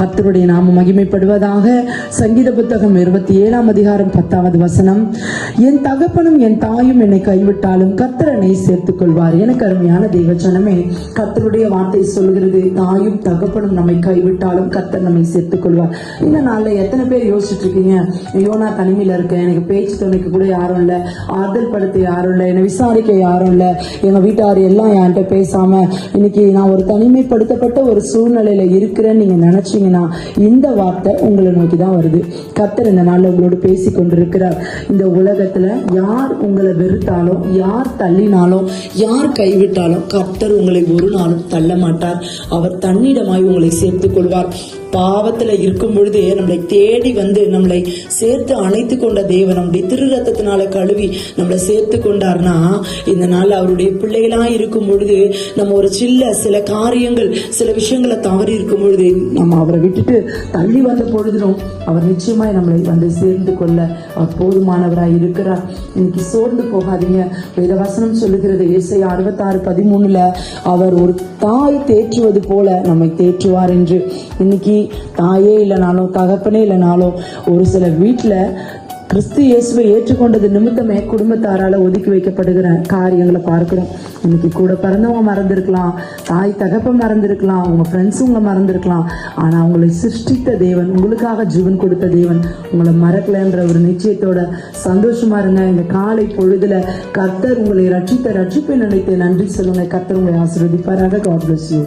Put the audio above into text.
கர்த்தருடைய நாமம் மகிமைப்படுவதாக. சங்கீத புத்தகம் 27 அதிகாரம் 10வது வசனம். என் தகப்பனும் என் தாயும் என்னை கைவிட்டாலும் கர்த்தர் என்னை சேர்த்துக் கொள்வார். எனக்கு அருமையான தேவஜனமே, கர்த்தருடைய வார்த்தை சொல்கிறது, தாயும் தகப்பனும் நம்மை கைவிட்டாலும் கர்த்தர் நம்மை சேர்த்துக் கொள்வார். இந்த நாள்ல எத்தனை பேர் யோசிச்சுட்டு இருக்கீங்க, ஐயோ நான் தனிமையில இருக்கேன், எனக்கு பேச்சு துணைக்கு கூட யாரும் இல்லை, ஆறுதல் படுத்த யாரும் இல்லை, என்னை விசாரிக்க யாரும் இல்லை, எங்க வீட்டார் எல்லாம் என்கிட்ட பேசாம இன்னைக்கு நான் ஒரு தனிமைப்படுத்தப்பட்ட ஒரு சூழ்நிலையில இருக்கிறேன்னு நீங்க நினைச்சீங்க, இந்த வார்த்தை உங்களை நோக்கி தான் வருது. கர்த்தர் இந்த நாள்ல உங்களோடு பேசி கொண்டிருக்கிறார். இந்த உலகத்துல யார் உங்களை வெறுத்தாலும், யார் தள்ளினாலும், யார் கைவிட்டாலும் கர்த்தர் உங்களை ஒரு நாளும் தள்ள மாட்டார். அவர் தன்னிடமாய் உங்களை சேர்த்துக் கொள்வார். பாவத்துல இருக்கும் பொழுது நம்மளை தேடி வந்து நம்மளை சேர்த்து அணைத்து கொண்ட தேவன் நம்முடைய திரு ரத்தத்தினால கழுவி நம்மளை சேர்த்து கொண்டார்னா, இந்த நாள் அவருடைய பிள்ளைகளா இருக்கும் பொழுது நம்ம ஒரு சில காரியங்கள் சில விஷயங்களை தவறி இருக்கும் பொழுது நம்ம அவரை விட்டுட்டு தள்ளி வந்த பொழுதும் அவர் நிச்சயமாய் நம்மளை வந்து சேர்ந்து கொள்ள அவர் போதுமானவராய் இருக்கிறார். இன்னைக்கு சோர்ந்து போகாதீங்க. வேதவசனம் சொல்லுகிறது, ஏசாயா 66:13 அவர் ஒரு தாய் தேற்றுவது போல நம்மை தேற்றுவார் என்று. இன்னைக்கு தாயே இல்லைனாலும் தகப்பனே இல்லைனாலும் ஒரு சில வீட்டுல கிறிஸ்து இயேசுவை ஏற்றுக்கொண்டது நிமித்தமே குடும்பத்தாரால ஒதுக்கி வைக்கப்படுகிற காரியங்களை பார்க்கிறோம். இன்னைக்கு கூட பிறந்தவங்க மறந்துருக்கலாம், தாய் தகப்ப மறந்துருக்கலாம், உங்க ஃப்ரெண்ட்ஸ் உங்களை மறந்துருக்கலாம். ஆனா உங்களை சிருஷ்டித்த தேவன், உங்களுக்காக ஜீவன் கொடுத்த தேவன் உங்களை மறக்கலன்ற ஒரு நிச்சயத்தோட சந்தோஷமா இருங்க. இந்த காலை பொழுதுல கர்த்தர் உங்களை ரட்சிப்பை நினைத்து நன்றி சொல்லுங்க. கர்த்தர் உங்களை ஆசீர்வதிப்பாராக. God bless you.